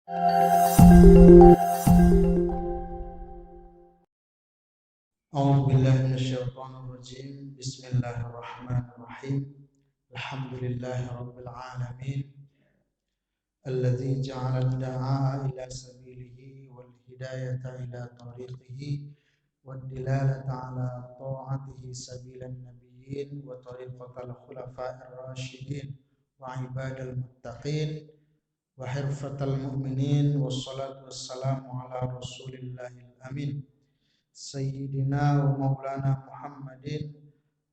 أعوذ بالله من الشيطان الرجيم. بسم الله الرحمن الرحيم. الحمد لله رب العالمين الذي جعل الدعاء إلى سبيله والهداية إلى طريقه والدلالة على طاعته سبيل النبيين وطريقة الخلفاء الراشدين وعباد المتقين وحرفة المؤمنين، والصلاة والسلام على رسول الله الأمين سيدنا ومولانا محمد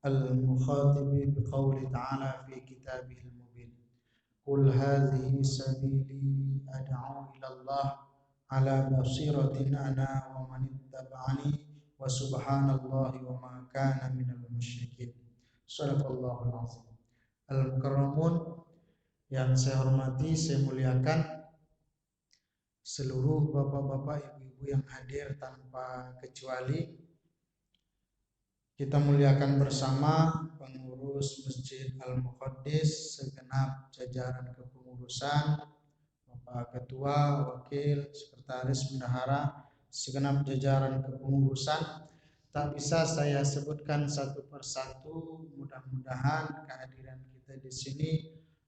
المخاطب بقوله تعالى في كتابه المبين: قل هذه سبيلي أدعو إلى الله على بصيرة أنا ومن اتبعني وسبحان الله وما كان من المشركين. صدق الله العظيم. Al-Mukarramun, yang saya hormati, saya muliakan seluruh bapak-bapak, ibu-ibu yang hadir tanpa kecuali. Kita muliakan bersama pengurus Masjid Al-Muqaddis, segenap jajaran kepengurusan, Bapak Ketua, Wakil, Sekretaris, Bendahara, segenap jajaran kepengurusan. Tak bisa saya sebutkan satu persatu. Mudah-mudahan kehadiran kita di sini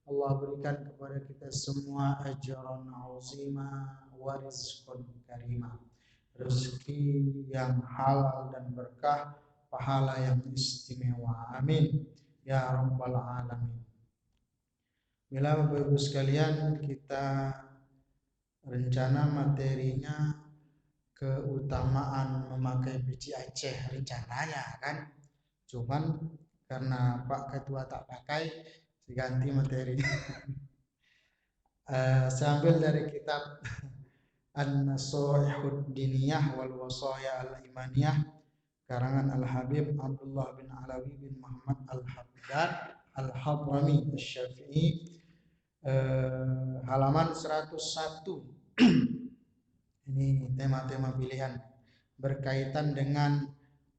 Allah berikan kepada kita semua ajran azima wa rizqan karima, rezeki yang halal dan berkah, pahala yang istimewa. Amin ya rabbal alamin. Bila Bapak Ibu sekalian, kita rencana materinya keutamaan memakai peci Aceh rencananya kan. Cuman karena Pak Ketua tak pakai, diganti materi. Saya ambil dari kitab An-Nasaihud Diniyah wal Wasaya Al-Imaniyah karangan Al-Habib Abdullah bin Alawi bin Muhammad Al-Haddad Al-Hadrami Asy-Syafi'i, halaman 101. Ini tema-tema pilihan berkaitan dengan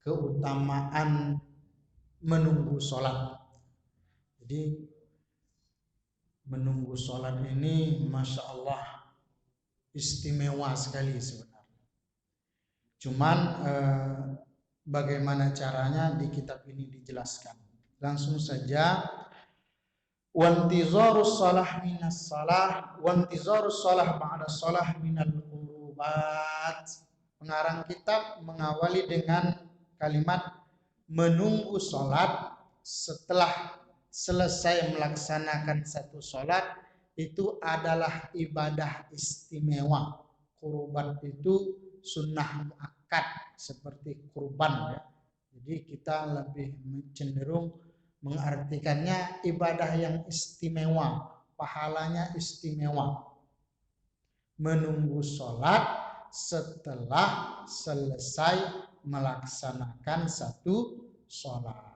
keutamaan menunggu sholat. Jadi menunggu sholat ini Masya Allah istimewa sekali sebenarnya. Cuman bagaimana caranya di kitab ini dijelaskan. Langsung saja. Wantizarus shalah minas shalah, wantizarus shalah ba'da shalah minal qurubat. Pengarang kitab mengawali dengan kalimat menunggu sholat setelah selesai melaksanakan satu sholat itu adalah ibadah istimewa. Qurubat itu sunnah muakkad seperti kurban ya. Jadi kita lebih cenderung mengartikannya ibadah yang istimewa, pahalanya istimewa. Menunggu sholat setelah selesai melaksanakan satu sholat.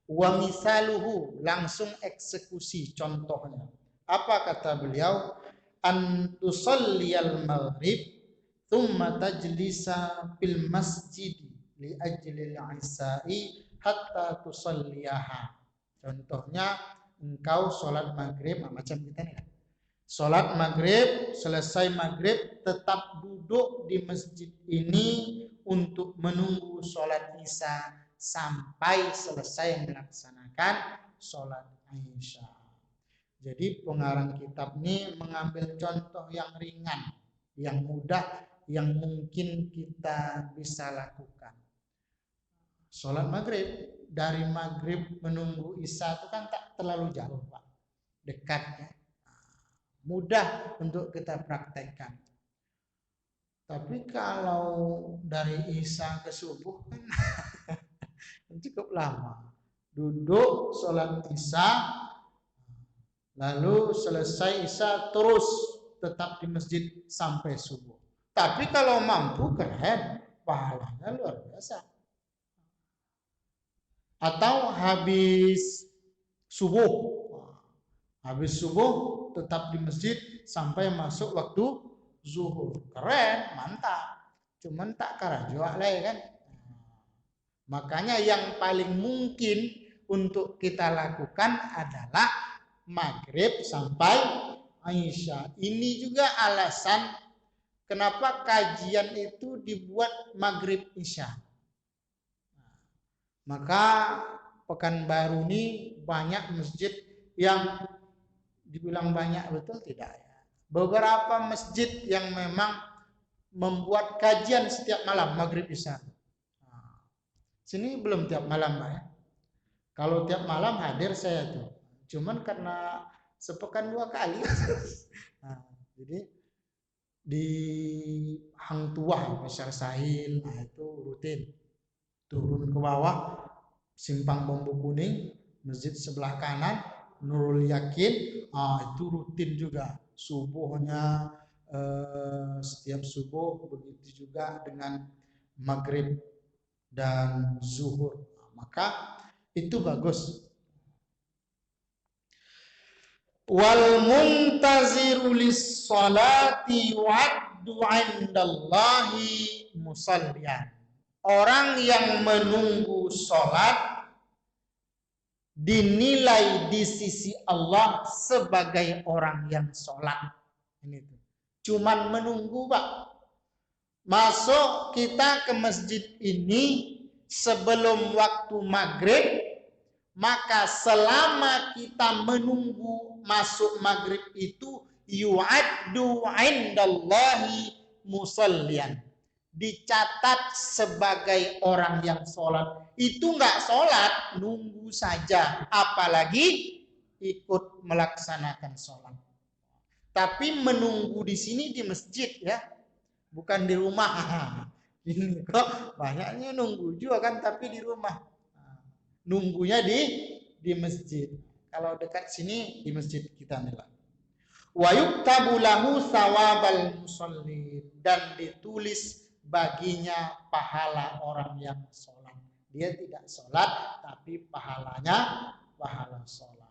Wa misaluhu, langsung eksekusi contohnya. Apa kata beliau? An tusalliyal maghrib thumma tajlisa fil masjid li ajlil isya'i hatta tusalliyaha. Contohnya engkau sholat maghrib, macam kita nih. Sholat maghrib, selesai maghrib tetap duduk di masjid ini untuk menunggu sholat isya sampai selesai melaksanakan sholat isya. Jadi pengarang kitab ini mengambil contoh yang ringan, yang mudah, yang mungkin kita bisa lakukan. Sholat maghrib, dari maghrib menunggu isya itu kan tak terlalu jauh Pak, dekat ya. Mudah untuk kita praktekkan. Tapi kalau dari isya ke subuh kan cukup lama. Duduk sholat isya, lalu selesai isya terus tetap di masjid sampai subuh. Tapi kalau mampu keren, pahalanya luar biasa. Atau habis subuh tetap di masjid sampai masuk waktu zuhur. Keren, mantap. Cuman tak karajuak lah kan. Makanya yang paling mungkin untuk kita lakukan adalah maghrib sampai isya. Ini juga alasan kenapa kajian itu dibuat maghrib isya. Maka Pekanbaru ini banyak masjid yang dibilang banyak betul tidak ya. Beberapa masjid yang memang membuat kajian setiap malam maghrib isya. Sini belum tiap malam Pak ya. Kalau tiap malam hadir saya tuh. Cuman karena sepekan 2 kali. Nah, jadi di Hang Tuah, Pasar Sahil, nah itu rutin. Turun ke bawah, Simpang Bambu Kuning, masjid sebelah kanan, Nurul Yakin, itu rutin juga. Subuhnya setiap subuh, begitu juga dengan maghrib dan zuhur. Maka itu bagus. Wal muntaziru lis salati yu'addu 'indallahi musalliyan. Orang yang menunggu sholat dinilai di sisi Allah sebagai orang yang sholat. Ini tuh. Cuman menunggu Pak. Masuk kita ke masjid ini sebelum waktu maghrib, maka selama kita menunggu masuk maghrib itu yu'addu 'indallahi musalliyan, dicatat sebagai orang yang sholat. Itu nggak sholat, nunggu saja, apalagi ikut melaksanakan sholat. Tapi menunggu di sini di masjid ya, bukan di rumah. Ini kok banyaknya nunggu juga kan, tapi di rumah. Nunggunya di masjid. Kalau dekat sini di masjid kita nih Pak. Wa yuktabu lahu sawabal musallin, dan ditulis baginya pahala orang yang sholat. Dia tidak sholat tapi pahalanya pahala sholat.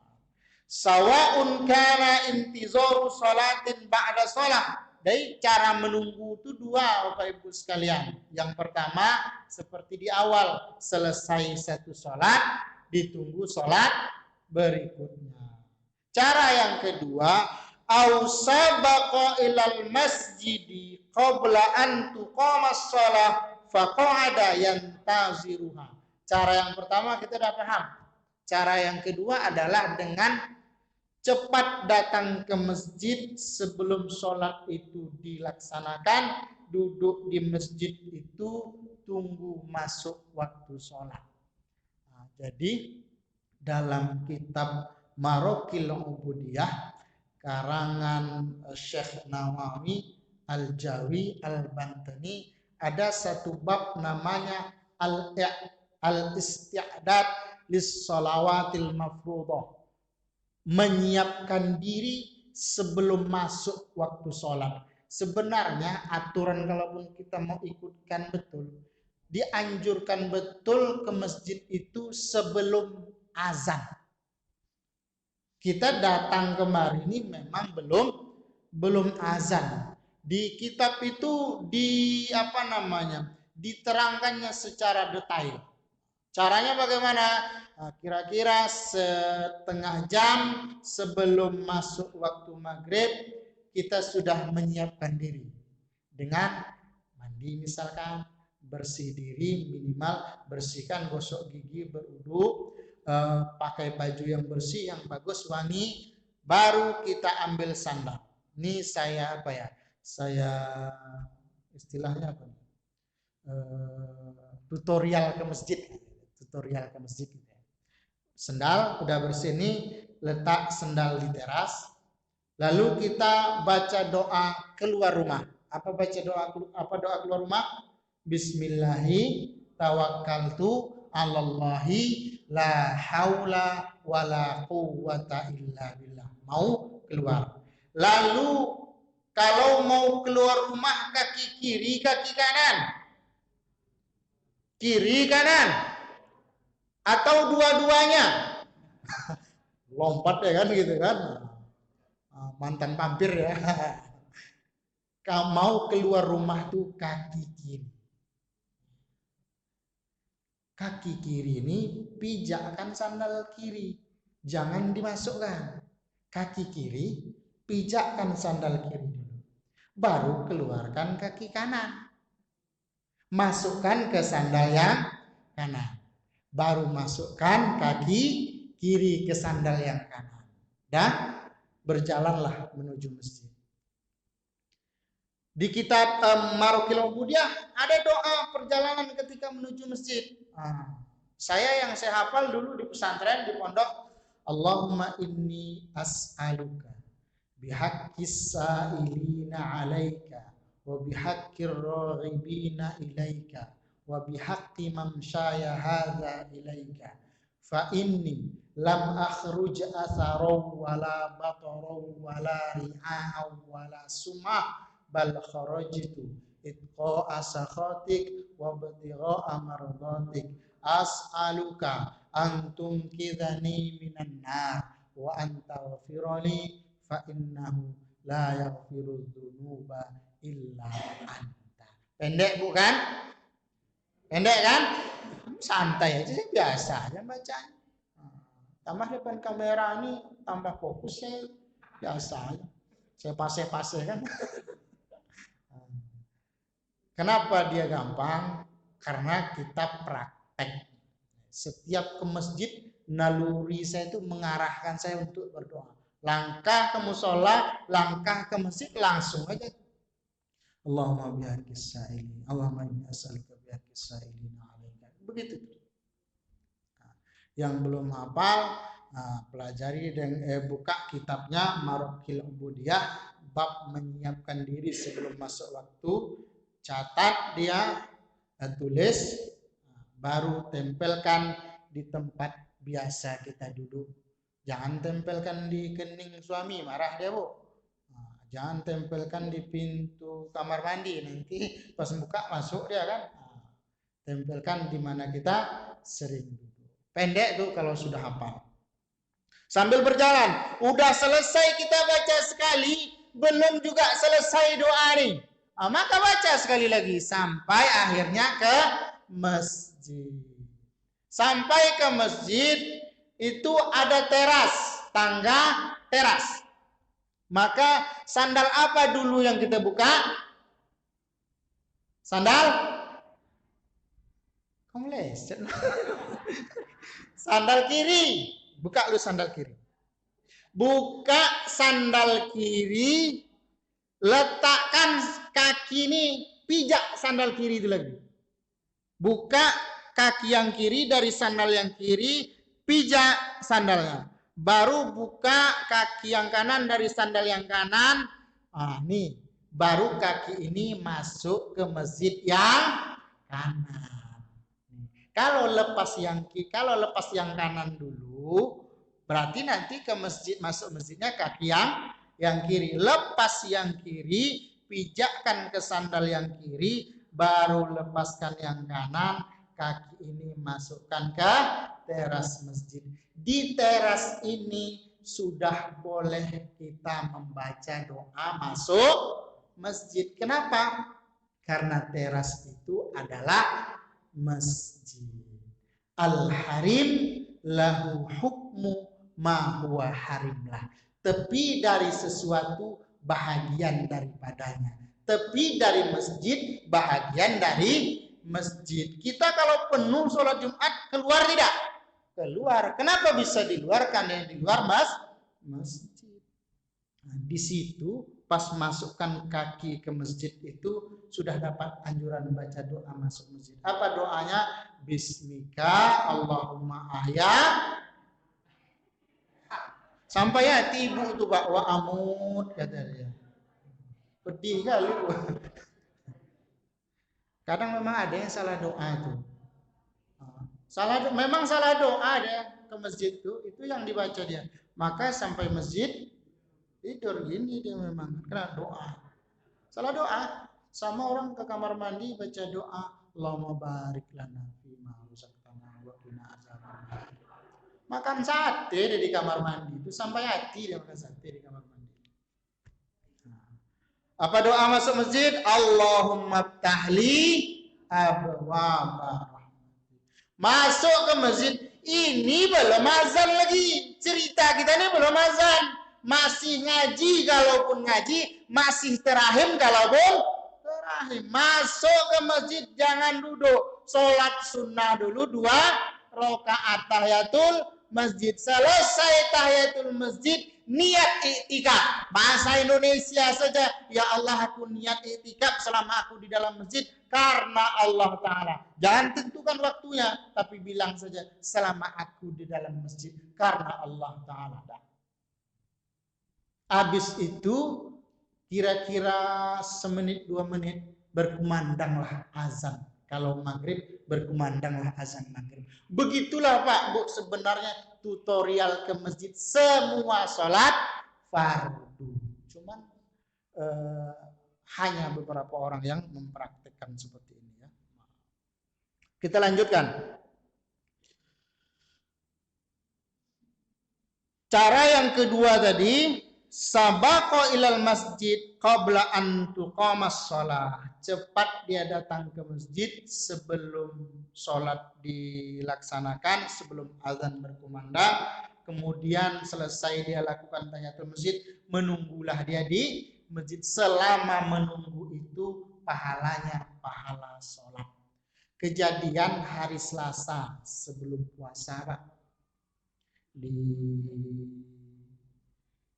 Sawa'un kana intizaru sholatin ba'da sholat. Jadi cara menunggu itu 2 Bapak Ibu sekalian. Yang pertama seperti di awal, selesai satu sholat ditunggu sholat berikutnya. Cara yang kedua, au sabaqa ilal masjidi qabla an tuqamas shalah faqa'ada yantaziruha. Cara yang pertama kita sudah paham. Cara yang kedua adalah dengan cepat datang ke masjid sebelum sholat itu dilaksanakan, duduk di masjid itu tunggu masuk waktu sholat. Nah, jadi dalam kitab Marokil Ubudiyah karangan Syekh Nawawi Al-Jawi Al-Bantani ada satu bab namanya al-isti'dad lis-shalawatil mafruḍah, menyiapkan diri sebelum masuk waktu sholat. Sebenarnya aturan kalaupun kita mau ikutkan betul, dianjurkan betul ke masjid itu sebelum azan. Kita datang kemari ini memang belum azan. Di kitab itu diterangkannya secara detail. Caranya bagaimana? Kira-kira setengah jam sebelum masuk waktu maghrib kita sudah menyiapkan diri dengan mandi misalkan, bersih diri, minimal bersihkan, gosok gigi, berwudu, pakai baju yang bersih, yang bagus, wangi, baru kita ambil sandal. Ini saya istilahnya apa? Tutorial ke masjid. Sendal udah bersih nih, letak sendal di teras. Lalu kita baca doa keluar rumah. Apa doa keluar rumah? Bismillahi tawakkaltu 'alallahi la haula wala quwwata illa billah. Mau keluar. Lalu kalau mau keluar rumah, kaki kiri, kaki kanan? Kiri kanan? Atau dua-duanya? Lompat ya kan gitu kan. Mantan pampir ya. Kalau mau keluar rumah tuh kaki kiri. Kaki kiri ini pijakkan sandal kiri. Jangan dimasukkan. Kaki kiri, pijakkan sandal kiri dulu. baru keluarkan kaki kanan. Masukkan ke sandal yang kanan. Baru masukkan kaki kiri ke sandal yang kanan. Dan berjalanlah menuju masjid. Di kitab Marokil Ubudiyah ada doa perjalanan ketika menuju masjid. Saya hafal dulu di pesantren, di pondok. Allahumma inni as'aluka bihaqqis sa'ilina alaika wa bihaqqir raghibina ilaika wa bihaqqi mamsyaya hadza ilaika fa inni lam akhruj atharu wala bataru wala ri'a'u wala sumah bal kharajtu itqa asakhatik wa btigha'a mardatik as'aluka antum kidhani minan nar wa antaghfirali fa innahu la yaghfiru dzunuba illa anta. Pendek bukan? Pendek kan? Santai aja, biasa aja bacaan. Tambah depan kamera ini tambah fokus, saya biasa aja. Saya pase-pase kan. Kenapa dia gampang? Karena kita praktek. Setiap ke masjid, naluri saya itu mengarahkan saya untuk berdoa. Langkah ke musola, langkah ke masjid, langsung aja. Allahumma bihaqqis sa'ilin, Allahumma inni as'aluka bihaqqis sa'ilin alaika. Begitu. Yang belum hafal, pelajari dan buka kitabnya Marokil Ubudiyah, bab menyiapkan diri sebelum masuk waktu. Catat dia, tulis, baru tempelkan di tempat biasa kita duduk. Jangan tempelkan di kening suami, marah dia bu. Jangan tempelkan di pintu kamar mandi, nanti pas buka masuk dia kan. Tempelkan di mana kita sering duduk. Pendek tuh kalau sudah hafal. Sambil berjalan, udah selesai kita baca sekali, belum juga selesai doa nih. Maka baca sekali lagi sampai akhirnya ke masjid. Sampai ke masjid itu ada teras, tangga teras. Maka sandal apa dulu yang kita buka? Sandal? Kamu leset. Sandal kiri. Buka lu sandal kiri. Buka sandal kiri. Letakkan kaki ini, pijak sandal kiri itu lagi. Buka kaki yang kiri dari sandal yang kiri, pijak sandalnya. Baru buka kaki yang kanan dari sandal yang kanan. Nih, baru kaki ini masuk ke masjid yang kanan. Kalau lepas yang kanan dulu, berarti nanti ke masjid, masuk masjidnya kaki yang kiri. Lepas yang kiri, pijakkan ke sandal yang kiri, baru lepaskan yang kanan, kaki ini masukkan ke teras masjid. Di teras ini sudah boleh kita membaca doa masuk masjid. Kenapa? Karena teras itu adalah masjid. Al-harim lahu hukmu ma huwa harimlah. Tepi dari sesuatu bahagian daripadanya. Tepi dari masjid bahagian dari masjid. Kita kalau penuh sholat Jumat keluar tidak? Keluar. Kenapa bisa di luar? Karena di luar masjid. Di situ pas masukkan kaki ke masjid itu sudah dapat anjuran baca doa masuk masjid. Apa doanya? Bismika Allahumma ahya. Sampai hati ibu tuh Pak, wa amut kata dia. Pedih kali. Kadang memang ada yang salah doa tuh. Memang salah doa dia ke masjid tuh, itu yang dibaca dia. Maka sampai masjid tidur gini dia memang karena doa. Salah doa. Sama orang ke kamar mandi baca doa, Allahumma barik lana fima razaqtana wa qina adzabannar. Makan sate di kamar mandi itu sampai hati dia makan sate di kamar mandi. Apa doa masuk masjid? Allahumma ftahli abwaaba rahmatik. Masuk ke masjid ini belum azan lagi. Cerita kita ini belum azan. masih ngaji kalaupun ngaji, masih terahim kalaupun terahim. Masuk ke masjid jangan duduk, sholat sunnah dulu 2 rakaat tahiyatul masjid. Selesai tahiyatul masjid, niat iktikaf. Bahasa Indonesia saja, ya Allah aku niat iktikaf selama aku di dalam masjid karena Allah Ta'ala. Jangan tentukan waktunya, tapi bilang saja selama aku di dalam masjid karena Allah Ta'ala. Habis itu kira-kira semenit 2 menit berkumandanglah azan. Kalau maghrib berkumandanglah azan maghrib. Begitulah Pak Bu sebenarnya tutorial ke masjid semua sholat fardu. Cuman hanya beberapa orang yang mempraktikkan seperti ini ya. Kita lanjutkan. Cara yang kedua tadi, sabaqa ilal masjid qabla an tuqamas shalah. Cepat dia datang ke masjid sebelum sholat dilaksanakan, sebelum azan berkumandang. Kemudian selesai dia lakukan tahiyatul masjid, menunggulah dia di masjid. Selama menunggu itu pahalanya pahala sholat. Kejadian hari Selasa sebelum puasa Pak, di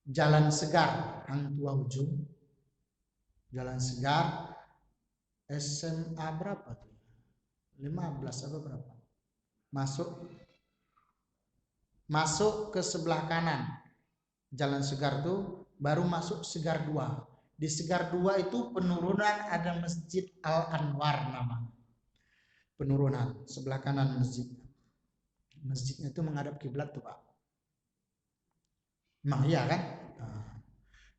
Jalan Segar, Hang Tua Ujung, Jalan Segar, SMA berapa tuh? 15 apa berapa? Masuk ke sebelah kanan. Jalan Segar tuh baru masuk Segar 2. Di Segar 2 itu penurunan ada Masjid Al-Anwar namanya. Penurunan sebelah kanan masjidnya. Masjidnya itu menghadap kiblat tuh Pak. Emang iya kan? Nah,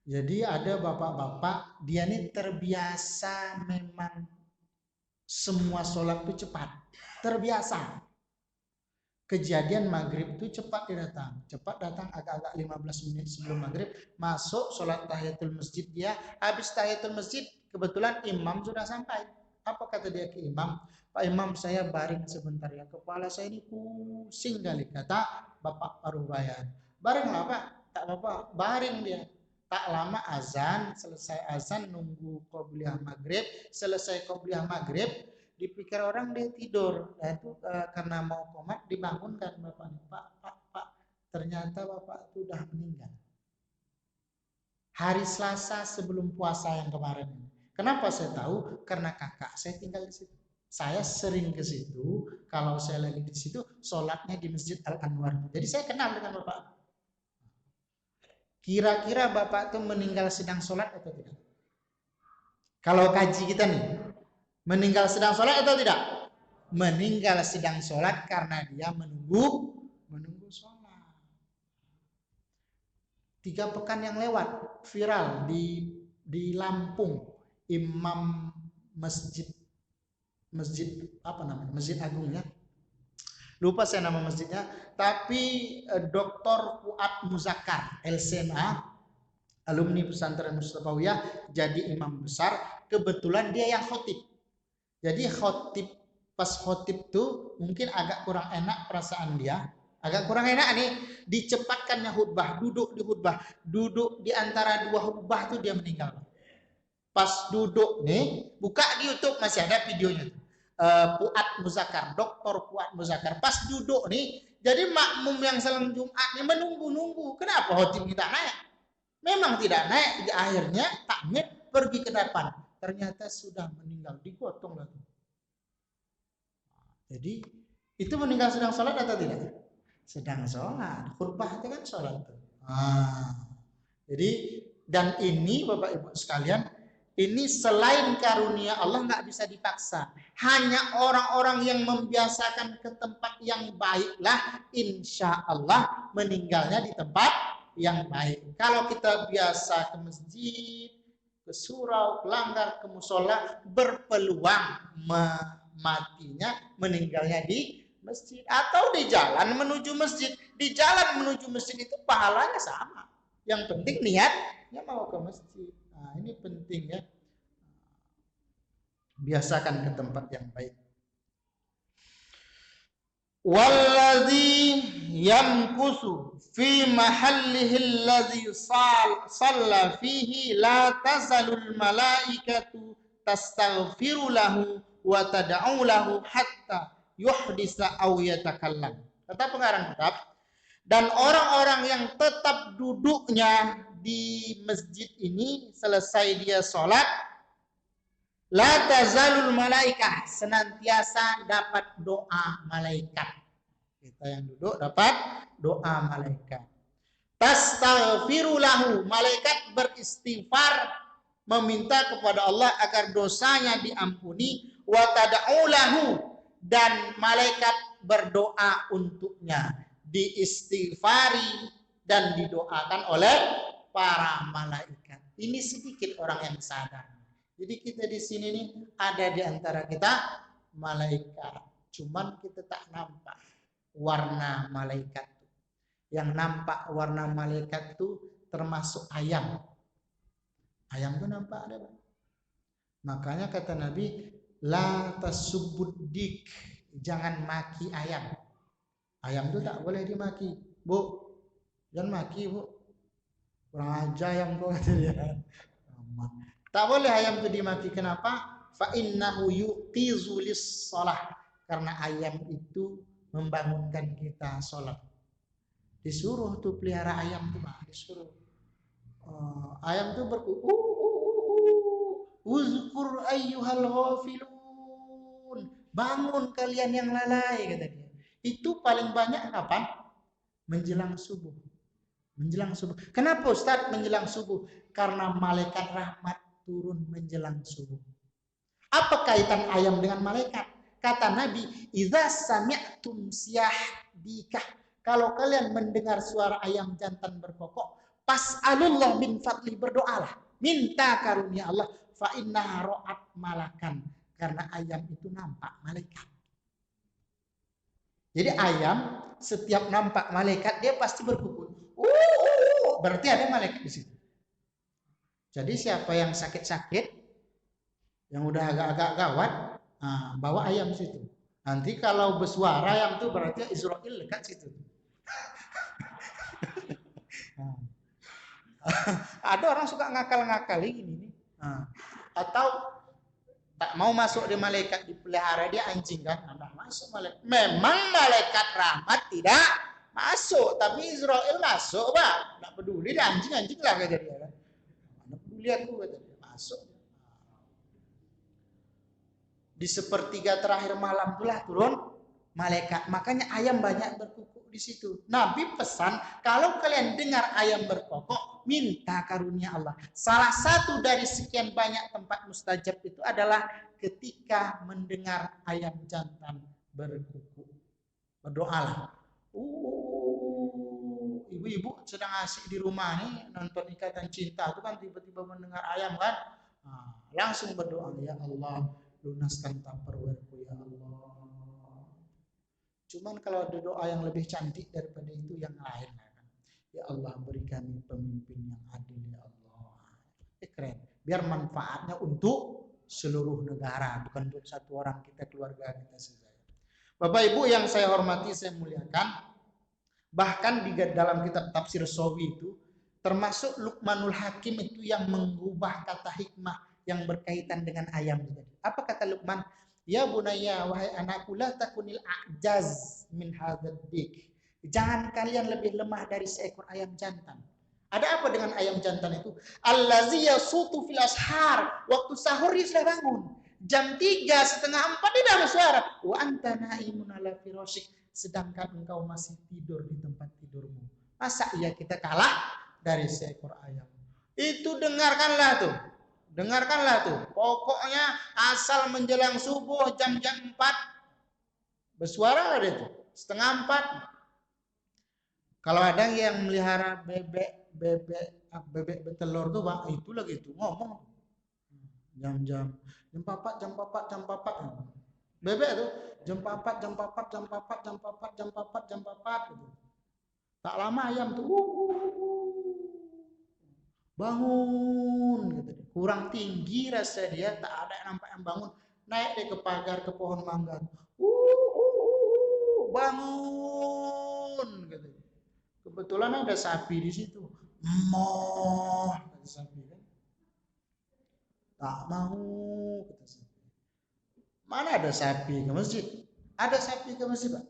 jadi ada bapak-bapak, dia ini terbiasa memang semua sholat itu cepat. Terbiasa. Kejadian maghrib itu cepat dia datang. Cepat datang agak-agak 15 menit sebelum maghrib. Masuk sholat tahiyatul masjid dia. Habis tahiyatul masjid, kebetulan imam sudah sampai. Apa kata dia ke imam? Pak Imam, saya baring sebentar ya. Kepala saya ini pusing kali, kata Bapak Parubayan. Baringlah Pak. Tak apa-apa, baring dia. Tak lama azan, selesai azan nunggu qobliyah maghrib, selesai qobliyah maghrib, dipikir orang dia tidur. Nah itu karena mau qomat dibangunkan bapaknya. Pak, ternyata bapak itu sudah meninggal. Hari Selasa sebelum puasa yang kemarin. Kenapa saya tahu? Karena kakak saya tinggal di situ. Saya sering ke situ, kalau saya lagi di situ, sholatnya di Masjid Al-Anwar. Jadi saya kenal dengan bapak. Kira-kira bapak itu meninggal sedang sholat atau tidak? Kalau kaji kita nih, meninggal sedang sholat atau tidak? Meninggal sedang sholat karena dia menunggu sholat. 3 pekan yang lewat, viral di Lampung, imam masjid apa namanya? Masjid Agung ya. Lupa saya nama masjidnya, tapi Dr. Fuad Muzakkar, LCMA, alumni pesantren Mustafawiyah, jadi imam besar. Kebetulan dia yang khotib. Jadi pas khotib tuh mungkin agak kurang enak perasaan dia. Agak kurang enak nih, dicepatkannya khutbah, duduk di antara 2 khutbah tuh dia meninggal. Pas duduk nih, buka di YouTube masih ada videonya tuh. Fuad Muzakkar, Dr. Fuad Muzakkar. Pas duduk nih, jadi makmum yang salam Jumat ini menunggu. Kenapa khotib kita naik? Memang tidak naik, akhirnya takmir pergi ke depan. Ternyata sudah meninggal, digotong lagi. Jadi itu meninggal sedang sholat atau tidak? Sedang sholat. Khutbah itu kan sholat. Jadi dan ini Bapak Ibu sekalian, ini selain karunia Allah nggak bisa dipaksa. Hanya orang-orang yang membiasakan ke tempat yang baiklah, insya Allah meninggalnya di tempat yang baik. Kalau kita biasa ke masjid, ke surau, ke langgar, ke musola, berpeluang matinya, meninggalnya di masjid atau di jalan menuju masjid. Di jalan menuju masjid itu pahalanya sama. Yang penting niatnya mau ke masjid. Nah, ini penting ya. Biasakan ke tempat yang baik. Wallazi yamkusu fi mahallihi alladhi shalla fihi la tazalul malaikatu tastaghfiru lahu wa tad'u lahu hatta yuhdisa aw yatakallam. Kata pengarang kitab, dan orang-orang yang tetap duduknya di masjid ini selesai dia sholat, la tazalul malaikah, senantiasa dapat doa malaikat. Kita yang duduk dapat doa malaikat. Tastaghfiru lahu, malaikat beristighfar meminta kepada Allah agar dosanya diampuni, wa tad'u lahu, dan malaikat berdoa untuknya, diistighfari dan didoakan oleh para malaikat. Ini sedikit orang yang sadar. Jadi kita di sini nih ada di antara kita malaikat, cuman kita tak nampak warna malaikat. Yang nampak warna malaikat itu termasuk ayam. Ayam itu nampak ada. Makanya kata Nabi, la tasubbudik, jangan maki ayam. Ayam itu tak boleh dimaki. Bu, jangan maki, Bu. Kurang ajar ayam tuh, kata dia. Tak boleh ayam itu dimaki. Kenapa? Fa innahu yuqizu lis-shalah. Karena ayam itu membangunkan kita sholat. Disuruh tuh pelihara ayam tuh, disuruh. Ayam tuh uzkur ayyuhal ghafilun, bangun kalian yang lalai, kata dia. Itu paling banyak kapan? Menjelang subuh. Menjelang subuh. Kenapa Ustaz menjelang subuh? Karena malaikat rahmat turun menjelang subuh. Apa kaitan ayam dengan malaikat? Kata Nabi, idza sami'tum siyah dikah, kalau kalian mendengar suara ayam jantan berkokok, pas'alullah min fadli, berdoalah, minta karunia Allah, fa innaha ra'at malakan, karena ayam itu nampak malaikat. Jadi ayam setiap nampak malaikat dia pasti berkukuk. Berarti ada malaikat di situ. Jadi siapa yang sakit-sakit, yang udah agak-agak gawat, bawa ayam situ. Nanti kalau bersuara ayam itu berarti Israel dekat situ. Ada orang suka ngakal-ngakal ini. Atau tak mau masuk di malaikat dipelihara dia anjing kan? Tidak masuk malaikat. Memang malaikat rahmat tidak masuk, tapi Israel masuk, Pak. Tidak peduli dia anjing lah kata dia. Mana peduli aku, kata dia. Masuk. Di sepertiga terakhir malam itulah turun malaikat. Makanya ayam banyak berkukuk di situ. Nabi pesan, kalau kalian dengar ayam berkokok, minta karunia Allah. Salah satu dari sekian banyak tempat mustajab itu adalah ketika mendengar ayam jantan berkukuk. Berdoalah. Ibu-ibu sedang asik di rumah nih nonton Ikatan Cinta itu kan tiba-tiba mendengar ayam kan, langsung berdoa, ya Allah, lunaskan tupperware-ku ya Allah. Cuman kalau ada doa yang lebih cantik daripada itu yang lain kan. Ya Allah, beri kami pemimpin yang adil ya Allah. Keren. Biar manfaatnya untuk seluruh negara, bukan untuk satu orang kita, keluarga kita saja. Bapak Ibu yang saya hormati, saya muliakan, bahkan di dalam kitab tafsir Sawi itu termasuk Luqmanul Hakim itu yang mengubah kata hikmah yang berkaitan dengan ayam tadi. Apa kata Luqman? Ya bunayya, wahai anakku, la takunil a'jaz min hadzal dik. Jangan kalian lebih lemah dari seekor ayam jantan. Ada apa dengan ayam jantan itu? Allazi yasutu fil ashar. Waktu sahur dia sudah bangun. Jam 3, setengah 4 dia dah bersuara. Wa anta naimun ala firashik. Sedangkan engkau masih tidur di tempat tidurmu. Masa iya kita kalah dari seekor ayam? Itu dengarkanlah tuh. Dengarkanlah tuh. Pokoknya asal menjelang subuh jam-jam 4 bersuara ada itu. Setengah 4. Kalau ada yang melihara bebek betelur tuh, Bang, itu lagi tuh ngomong. Jam 4. Bebek tuh jam 4 gitu. Tak lama ayam tuh bangun gitu. Kurang tinggi rasa dia, tak ada yang nampak yang bangun. Naik dia ke pagar, ke pohon mangga. Bangun gitu. Ke Kebetulan ada sapi di situ. Moh, kata sapi kan. Tak mau, kata sapi. Mana ada sapi ke masjid? Ada sapi ke masjid, Pak?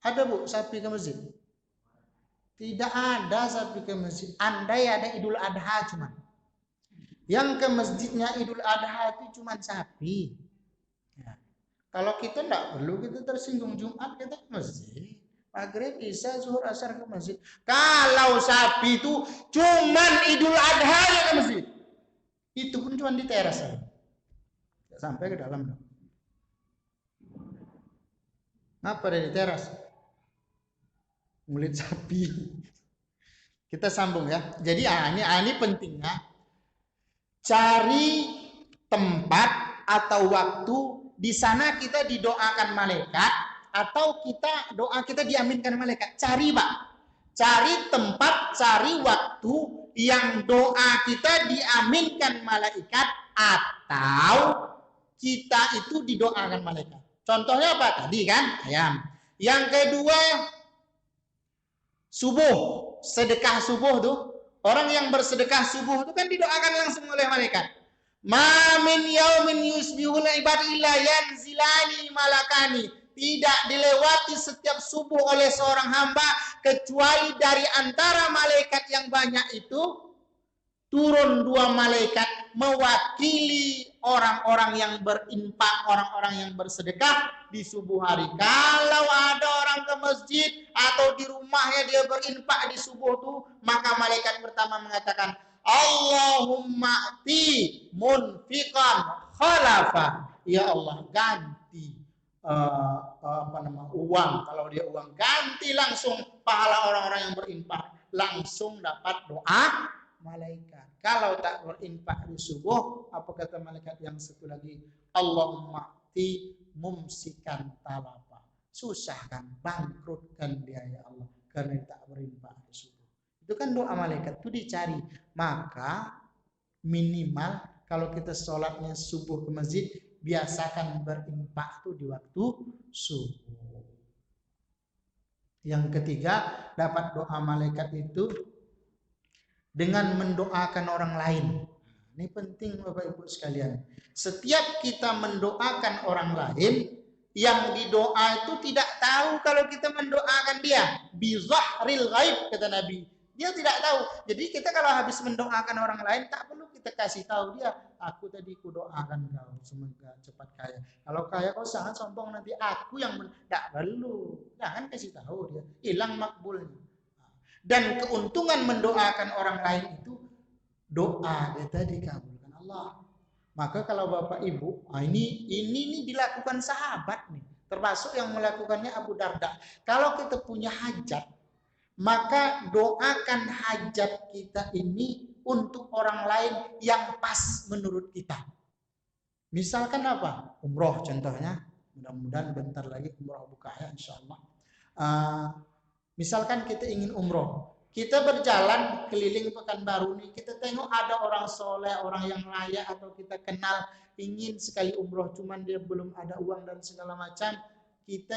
Ada, Bu, sapi ke masjid? Tidak ada sapi ke masjid. Andai ada Idul Adha cuman. Yang ke masjidnya Idul Adha itu cuma sapi. Ya. Kalau kita tidak perlu, kita tersinggung Jumat, kita ke masjid. Maghrib, Isya, Zuhur, Asar ke masjid. Kalau sapi itu cuma Idul Adha ya ke masjid. Itu pun cuma di teras. Tidak sampai ke dalam. Ngapa ada di teras? Ngulit sapi. Kita sambung ya. Jadi ini pentingnya cari tempat atau waktu di sana kita didoakan malaikat atau doa kita diaminkan malaikat. Cari, Pak. Cari tempat, cari waktu yang doa kita diaminkan malaikat atau kita itu didoakan malaikat. Contohnya apa? Tadi kan ayam. Yang kedua subuh, sedekah subuh tuh. Orang yang bersedekah subuh itu kan didoakan langsung oleh malaikat. Ma min yaumin yusbihul ibad illa yanzilani malakani. Tidak dilewati setiap subuh oleh seorang hamba kecuali dari antara malaikat yang banyak itu turun 2 malaikat mewakili orang-orang yang berinfak, orang-orang yang bersedekah di subuh hari. Kalau ada orang ke masjid atau di rumahnya dia berinfak di subuh itu, maka malaikat pertama mengatakan, Allahumma ti munfiqan khalafa. Ya Allah, ganti uang. Kalau dia uang, ganti langsung pahala orang-orang yang berinfak. Langsung dapat doa malaikat. Kalau tak berinfak di subuh, apa kata malaikat yang satu lagi? Allahumma ti mumsikan talapa. Susahkan, bangkrutkan dia ya Allah karena tak berinfak di subuh. Itu kan doa malaikat itu dicari. Maka minimal kalau kita sholatnya subuh ke masjid, biasakan berinfak itu di waktu subuh. Yang ketiga, dapat doa malaikat itu dengan mendoakan orang lain. Ini penting Bapak Ibu sekalian. Setiap kita mendoakan orang lain, yang didoa itu tidak tahu kalau kita mendoakan dia. Bizahril ghaib kata Nabi. Dia tidak tahu. Jadi kita kalau habis mendoakan orang lain, tak perlu kita kasih tahu dia. Aku tadi kudoakan kau, semoga cepat kaya. Kalau kaya kau sangat sombong nanti aku yang tak perlu. Jangan kasih tahu dia. Hilang makbulnya. Dan keuntungan mendoakan orang lain itu doa kita dikabulkan Allah. Maka kalau Bapak Ibu, ini dilakukan sahabat nih, termasuk yang melakukannya Abu Darda. Kalau kita punya hajat, maka doakan hajat kita ini untuk orang lain yang pas menurut kita. Misalkan apa? Umroh contohnya. Mudah-mudahan bentar lagi umroh buka ya insyaallah. Misalkan kita ingin umroh. Kita berjalan keliling Pekanbaru nih, kita tengok ada orang soleh, orang yang layak atau kita kenal, ingin sekali umroh, cuman dia belum ada uang dan segala macam. Kita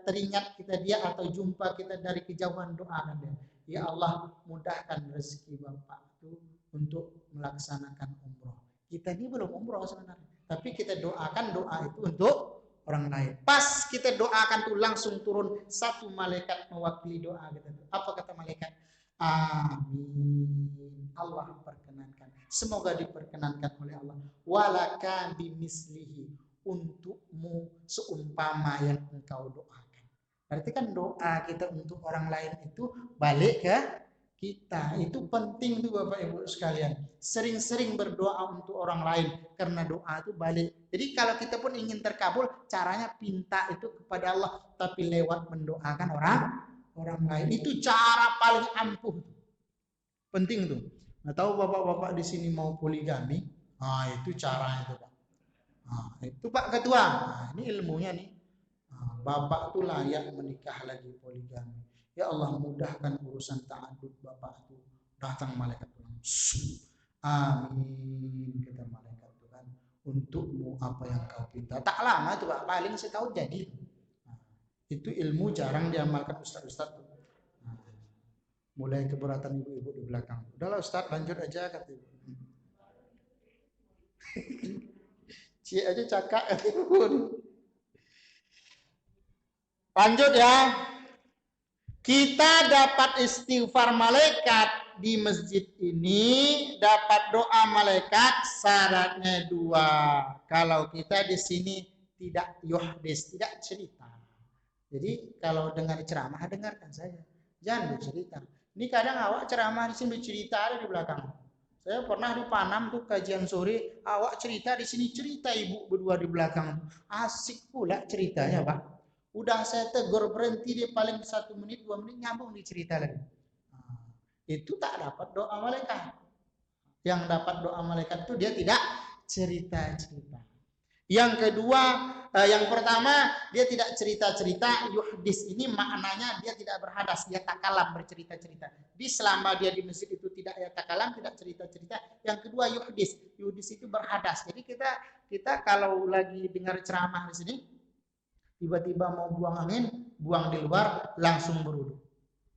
teringat kita dia atau jumpa kita dari kejauhan, doakan dia. Ya Allah, mudahkan rezeki Bapak itu untuk melaksanakan umroh. Kita ini belum umroh sebenarnya, tapi kita doakan doa itu untuk orang lain. Pas kita doakan tuh langsung turun satu malaikat mewakili doa kita. Apa kata malaikat? Amin. Allah perkenankan. Semoga diperkenankan oleh Allah. Walaka bimislihi, untukmu seumpama yang engkau doakan. Berarti kan doa kita untuk orang lain itu balik ke kita. Itu penting tuh Bapak Ibu sekalian. Sering-sering berdoa untuk orang lain karena doa itu balik. Jadi kalau kita pun ingin terkabul, caranya pinta itu kepada Allah tapi lewat mendoakan orang lain. Itu cara paling ampuh. Penting tuh. Nah, tahu Bapak-bapak di sini mau poligami? Nah, itu caranya itu, Pak. Nah, itu Pak Ketua. Nah, ini ilmunya nih. Nah, Bapak tuh layak menikah lagi poligami. Ya Allah, mudahkan urusan ta'adud Bapak itu. Datang malaikat langsung. Amin, kata malaikat Tuhan. Untukmu apa yang kau pinta. Tak lama tuh Pak, paling setahun jadi. Nah, itu ilmu jarang diamalkan ustaz-ustaz. Nah, Mulai keberatan ibu-ibu di belakang. Udahlah Ustaz, lanjut aja kata ibu. Cie aja cakap kata ibu. Lanjut ya. Kita dapat istighfar malaikat di masjid ini, dapat doa malaikat, syaratnya dua. Kalau kita di sini tidak yuhdis, tidak cerita. Jadi kalau dengar ceramah, dengarkan saja. Jangan bercerita. Ini kadang awak ceramah di sini bercerita ada di belakang. Saya pernah di Panam tuh kajian sore, awak cerita di sini, cerita ibu berdua di belakang. Asik pula ceritanya, Pak. Udah saya tegur berhenti dia paling 1 menit 2 menit nyambung dicerita lagi. Nah, itu tak dapat doa malaikat. Yang dapat doa malaikat itu dia tidak cerita-cerita. Yang kedua, yang pertama dia tidak cerita-cerita. Yuhdis ini maknanya dia tidak berhadas, dia takalam bercerita-cerita. Di selama dia di masjid itu tidak ya takalam, tidak cerita-cerita. Yang kedua yuhdis, yuhdis itu berhadas. Jadi kita kalau lagi dengar ceramah di sini, tiba-tiba mau buang angin, buang di luar, langsung berwudu.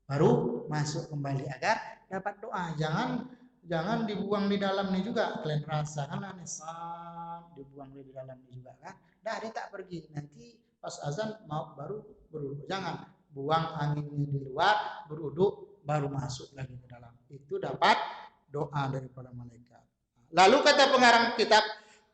Baru masuk kembali agar dapat doa. Jangan dibuang di dalamnya juga. Kalian rasakan aneh, dibuang di dalamnya juga kan. Dah dia tak pergi. Nanti pas azan mau baru berwudu. Jangan buang anginnya di luar, berwudu, baru masuk lagi ke dalam. Itu dapat doa daripada malaikat. Lalu kata pengarang kitab,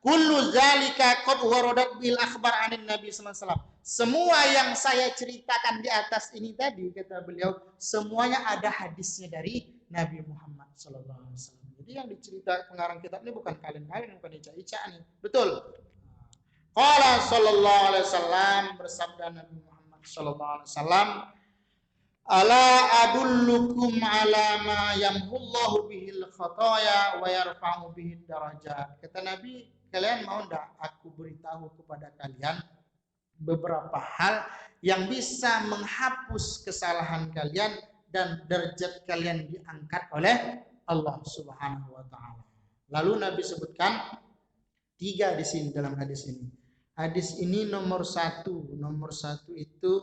kullu zalika qad waradat bil akhbar anin Nabi sallallahu alaihi wasallam. Semua yang saya ceritakan di atas ini tadi, kata beliau, semuanya ada hadisnya dari Nabi Muhammad sallallahu alaihi wasallam. Jadi yang dicerita pengarang kitab ini bukan kalian-kalian, bukan ica-ica nih. Betul. Qala sallallahu alaihi wasallam, bersabda Nabi Muhammad sallallahu alaihi wasallam, ala adullukum ala ma yamhullahu bihil khataya wa yarfa'u bihid darajat. Kata Nabi, kalian mau enggak aku beritahu kepada kalian beberapa hal yang bisa menghapus kesalahan kalian dan derajat kalian diangkat oleh Allah Subhanahu wa taala. Lalu Nabi sebutkan 3 di sini dalam hadis ini. Hadis ini nomor satu itu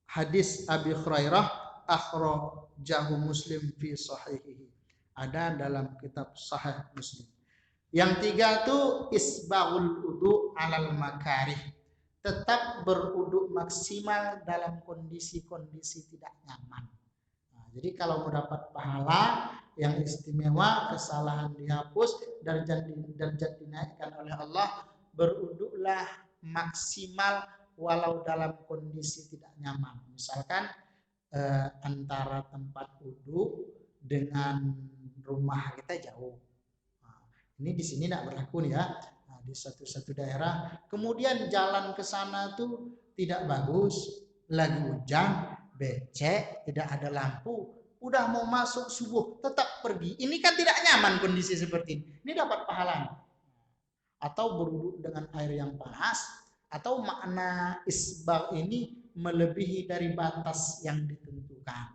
hadis Abi Hurairah akhrajahu Muslim fi sahihihi. Ada dalam kitab Sahih Muslim. Yang 3 itu isbaghul wudu alal makarih. Tetap berwudu maksimal dalam kondisi-kondisi tidak nyaman. Nah, jadi kalau mendapat pahala yang istimewa, kesalahan dihapus, derajat dinaikkan oleh Allah, berwudulah maksimal walau dalam kondisi tidak nyaman. Misalkan antara tempat wudu dengan rumah kita jauh. Ini di sini tidak berlaku nih ya. Nah, di satu daerah, kemudian jalan ke sana tuh tidak bagus, lagi hujan, becek, tidak ada lampu, udah mau masuk subuh tetap pergi. Ini kan tidak nyaman kondisi seperti ini. Ini dapat pahala. Atau berwudu dengan air yang panas, atau makna isbagh ini melebihi dari batas yang ditentukan.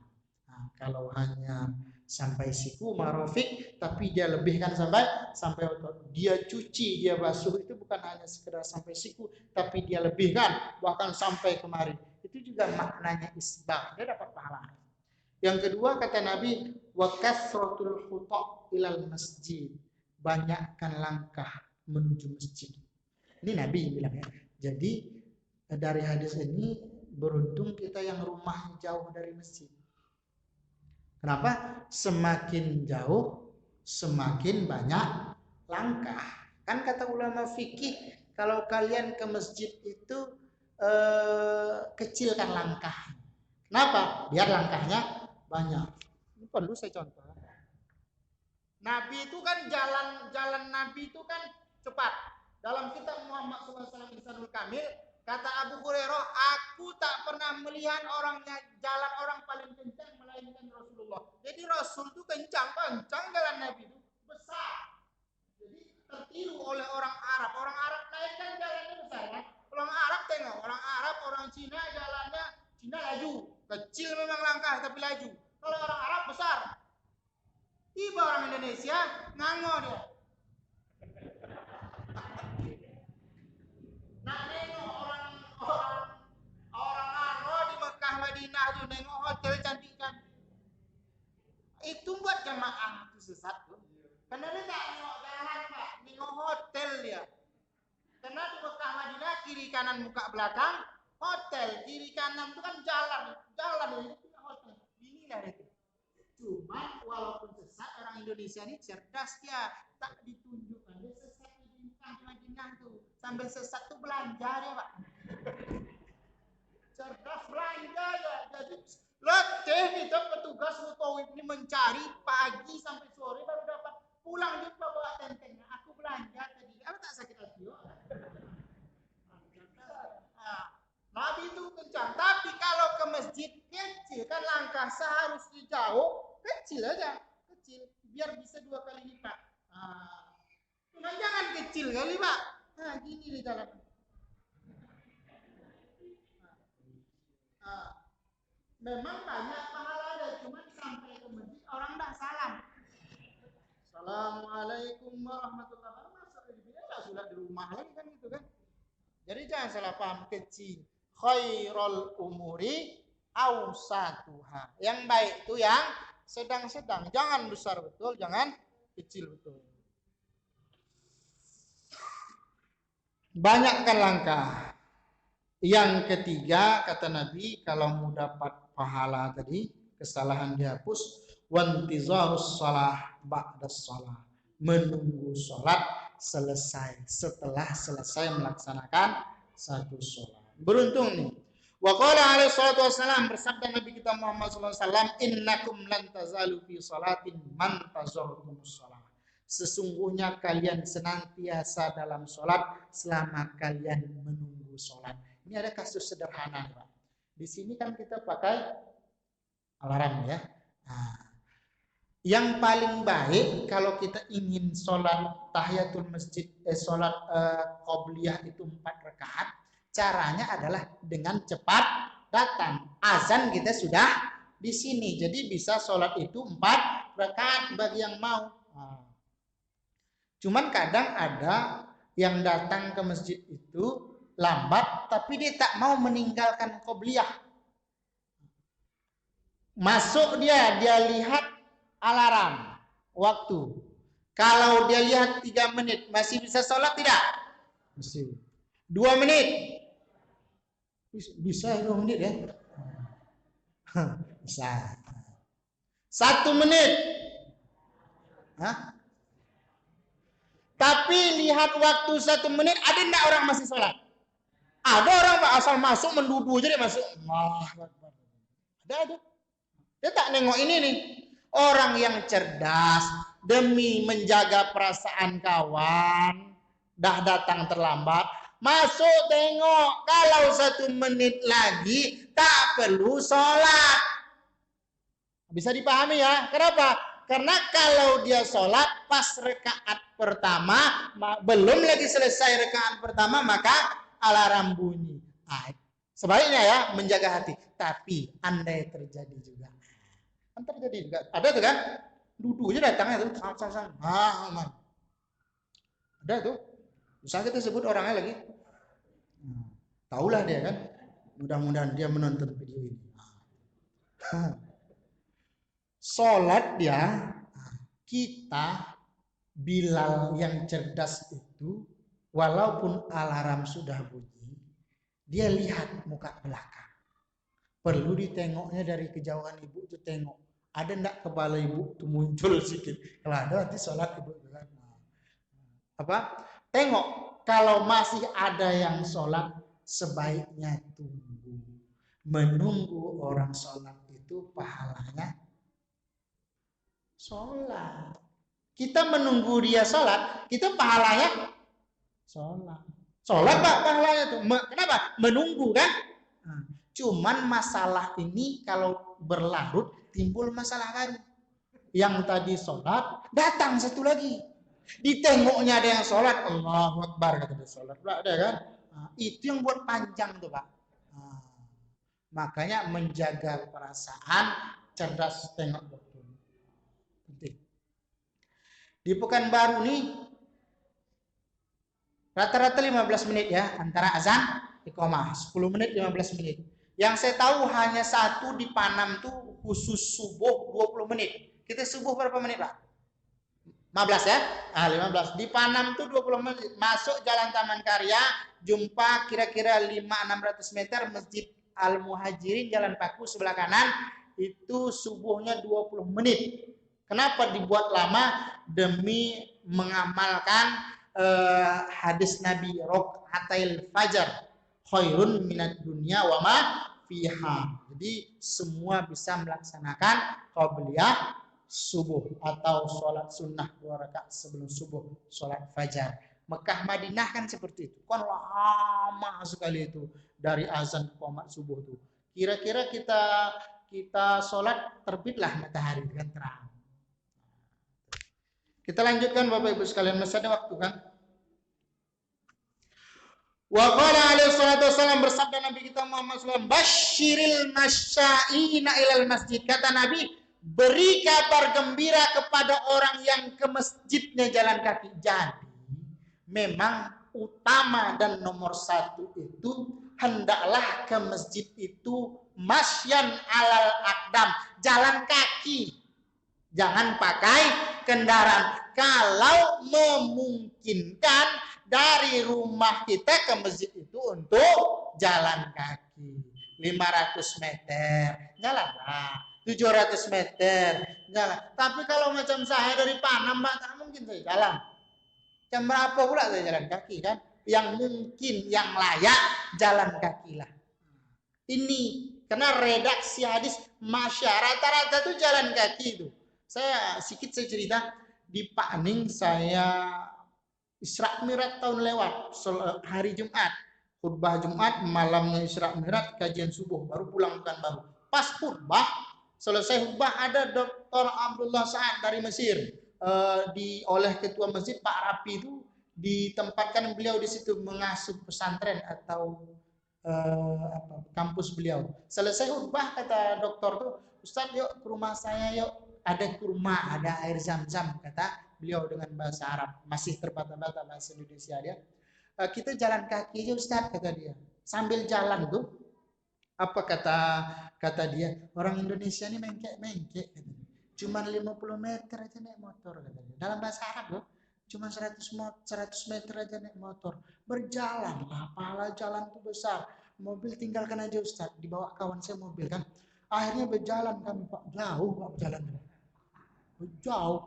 Nah, kalau hanya sampai siku marofik, tapi dia lebihkan sampai otot. Dia cuci, dia basuh, itu bukan hanya sekedar sampai siku, tapi dia lebihkan bahkan sampai kemari. Itu juga maknanya isbagh, dia dapat pahala. Yang kedua kata Nabi, wa kasratul khuta ilal masjid, banyakkan langkah menuju masjid. Ini Nabi bilang ya. Jadi dari hadis ini beruntung kita yang rumah jauh dari masjid. Kenapa? Semakin jauh, semakin banyak langkah. Kan kata ulama fikih, kalau kalian ke masjid itu kecilkan langkah. Kenapa? Biar langkahnya banyak. Ini perlu saya contoh. Nabi itu kan jalan Nabi itu kan cepat. Dalam kitab Muhammad SAW Insanul Kamil, kata Abu Hurairah, aku tak pernah melihat orangnya jalan orang paling kencang melainkan Rasulullah. Jadi Rasul itu kencang jalan Nabi itu besar. Jadi tertiru oleh orang Arab. Orang Arab lain kan jalannya besar kan. Orang Arab tengok, orang Arab, orang Cina jalannya Cina laju. Kecil memang langkah tapi laju. Kalau orang Arab besar. Tiba orang Indonesia nganggo dia. Nak nengok orang Arab di Mekah Madinah tu nengok hotel cantik kan. jamaah itu sesat tuh. Karena dia tak nengok jalan Pak, nengok hotel dia. Karena di Mekah Madinah kiri kanan muka belakang hotel, kiri kanan itu kan jalan itu hotel. Inilah itu. Cuma walaupun sesat, orang Indonesia ini cerdas dia, tak ditunjukkan dia sesat di Madinah tuh. Sambil sesat tuh belanja dia Pak. Cerdas belanja ya. Jadi letih itu petugas Mutawif ini mencari pagi sampai sore baru dapat, pulang juga bawa tentengnya. Aku belanja tadi. Apa tak sakit hati? Nabi itu kencang. Tapi kalau ke masjid kecil kan langkah seharusnya jauh, kecil aja, kecil biar bisa 2 kali lipat. Nah, jangan kecil kali Pak. Nah, gini di jalan. Memang banyak pahalanya, cuma sampai ke masjid orang dah salam. Assalamualaikum warahmatullahi wabarakatuh. Masuk di sini sudah di rumah lagi kan gitu kan. Jadi jangan salah paham kecil. Khairul umuri awsatuha. Yang baik itu yang sedang-sedang. Jangan besar betul, jangan kecil betul. Banyakkan langkah. Yang ketiga kata Nabi, kalau mau dapat pahala tadi, kesalahan dihapus, wantizarus shalah ba'das shalah, menunggu sholat selesai setelah selesai melaksanakan satu sholat. Beruntung nih. Wa qala alaihi salatu wassalam, bersabda Nabi kita Muhammad sallallahu alaihi wasallam, innakum lan tazalu fi salatin man tazarrumus shalah. Sesungguhnya kalian senantiasa dalam sholat selama kalian menunggu sholat. Ini ada kasus sederhana Pak. Di sini kan kita pakai alarm ya. Nah, yang paling baik kalau kita ingin sholat tahiyatul masjid, sholat qobliyah itu 4 rakaat, caranya adalah dengan cepat datang. Azan kita sudah di sini, jadi bisa sholat itu 4 rakaat bagi yang mau. Cuman kadang ada yang datang ke masjid itu lambat, tapi dia tak mau meninggalkan qobliyah. Masuk dia lihat alarm waktu. Kalau dia lihat 3 menit, masih bisa sholat tidak? Masih. 2 menit? Bisa 2 menit ya? Bisa. 1 menit? Hah? Tapi lihat waktu 1 menit, ada enggak orang masih sholat? Ada orang Pak asal masuk mendudu aja dia masuk. Ada. Dia tak nengok ini nih. Orang yang cerdas demi menjaga perasaan kawan, dah datang terlambat, masuk tengok. Kalau 1 menit lagi tak perlu sholat. Bisa dipahami ya? Kenapa? Karena kalau dia sholat pas rekaat pertama, belum lagi selesai rekaat pertama, maka alarm bunyi. Sebaliknya ya, menjaga hati. Tapi andai terjadi juga. Kan terjadi juga. Ada tuh kan? Dudunya datangnya tuh. Sang. Ada tuh. Bisa kita sebut orangnya lagi. Taulah dia kan. Mudah-mudahan dia menonton video ini. Sholat dia, kita Bilal yang cerdas itu, walaupun alarm sudah bunyi, dia lihat muka belakang. Perlu ditengoknya dari kejauhan ibu itu tengok. Ada enggak kepala ibu itu muncul sedikit. Kalau ada nanti sholat ibu. Tengok. Kalau masih ada yang sholat, sebaiknya tunggu. Menunggu orang sholat itu pahalanya sholat. Kita menunggu dia sholat, kita pahalanya sholat. Sholat Pak pahalanya tuh. Kenapa? Menunggu kan? Cuman masalah ini kalau berlarut timbul masalah baru. Yang tadi sholat, datang satu lagi. Ditengoknya ada yang sholat, Allahu Akbar kata dia sholat. Ada kan? Itu yang buat panjang tuh Pak. Makanya menjaga perasaan, cerdas tengok betul. Penting. Di Pekanbaru nih rata-rata 15 menit ya antara azan iqamah, 10 menit 15 menit. Yang saya tahu hanya satu di Panam tuh khusus subuh 20 menit. Kita subuh berapa menit, Pak? 15 ya? 15. Di Panam tuh 20 menit. Masuk Jalan Taman Karya, jumpa kira-kira 500-600 meter Masjid Al-Muhajirin, Jalan Paku sebelah kanan. Itu subuhnya 20 menit. Kenapa dibuat lama? Demi mengamalkan hadis Nabi, Rok'atail Fajar khairun minad dunya wa ma fiha. Jadi semua bisa melaksanakan qabliyah subuh atau sholat sunnah 2 rakaat sebelum subuh, sholat fajar. Mekah Madinah kan seperti itu. Kan lama sekali itu dari azan ke qomat subuh itu. Kira-kira kita sholat terbitlah matahari dengan terang. Kita lanjutkan Bapak Ibu sekalian, masih ada waktu kan? Wa qala alaihi salatu wasallam, bersabda Nabi kita Muhammad SAW, basyiril masya'ina ilal masjid. Kata Nabi, beri kabar gembira kepada orang yang ke masjidnya jalan kaki. Jadi memang utama dan nomor satu itu hendaklah ke masjid itu masyan alal akdam, jalan kaki. Jangan pakai kendaraan. Kalau memungkinkan dari rumah kita ke masjid itu untuk jalan kaki. 500 meter, jalanlah. 700 meter, jalan. Tapi kalau macam saya dari Panam, Mbak, tak mungkin saya jalan. Jam berapa pula saya jalan kaki kan? Yang mungkin, yang layak, jalan kakilah. Ini, karena redaksi hadis masyarakat rata-rata itu jalan kaki itu. Saya cerita di Pak Ning, saya Isra Mi'raj tahun lewat hari Jumat, khutbah Jumat, malamnya Isra Mi'raj, kajian subuh, baru pulang Pekanbaru. Pas khutbah, selesai khutbah ada Dr. Abdullah Sa'ad dari Mesir, oleh ketua masjid Pak Rapi itu ditempatkan beliau di situ mengasuh pesantren atau kampus beliau. Selesai khutbah kata dokter tuh, Ustaz yuk ke rumah saya yuk, ada kurma, ada air zam-zam, kata beliau dengan bahasa Arab, masih terbata-bata bahasa Indonesia dia. Kita jalan kaki aja Ustaz, kata dia. Sambil jalan tuh, apa kata dia, orang Indonesia ini mengkek, cuma 50 meter aja naik motor, kata dia. Dalam bahasa Arab loh, cuma 100 meter aja naik motor. Berjalan, apalah jalan tuh besar. Mobil tinggalkan aja Ustaz, dibawa kawan saya mobil kan. Akhirnya berjalan kami Pak, jauh Pak berjalan. Jauh,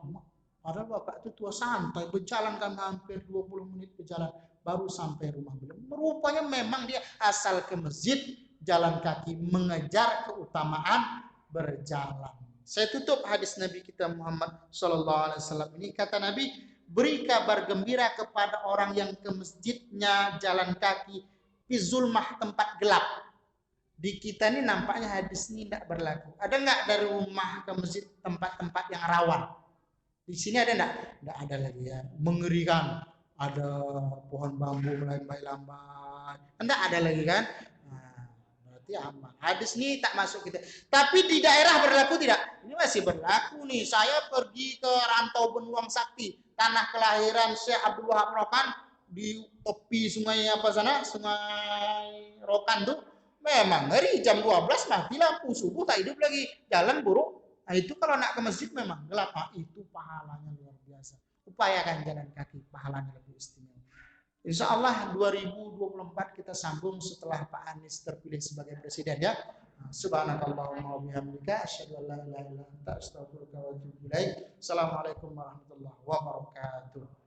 padahal Bapak itu tua, santai, berjalan kan hampir 20 menit berjalan baru sampai rumah beliau. Rupanya memang dia asal ke masjid jalan kaki, mengejar keutamaan berjalan. Saya tutup hadis Nabi kita Muhammad SAW ini, kata Nabi, beri kabar gembira kepada orang yang ke masjidnya jalan kaki di zulmah, tempat gelap. Di kita ini nampaknya hadis ini tidak berlaku. Ada nggak dari rumah ke masjid tempat-tempat yang rawan? Di sini ada enggak? Enggak ada lagi ya. Mengerikan. Ada pohon bambu melambai-lambai. Enggak ada lagi kan? Nah, berarti aman. Hadis ini tak masuk kita. Tapi di daerah berlaku tidak? Ini masih berlaku nih. Saya pergi ke Rantau Benuang Sakti, tanah kelahiran Syekh Abdul Wahab Rokan, di tepi sungai apa sana? Sungai Rokan tuh. Memang ngeri, jam 12 mati lampu, subuh tak hidup lagi, jalan buruk. Nah itu kalau nak ke masjid memang gelap, nah, itu pahalanya luar biasa. Upayakan jalan kaki, pahalanya lebih istimewa. Insya Allah 2024 kita sambung setelah Pak Anies terpilih sebagai presiden ya. Subhanakallahumma wa bihamdika asyhadu an la ilaha illa anta astaghfiruka wa atubu ilaik. Assalamualaikum warahmatullahi wabarakatuh.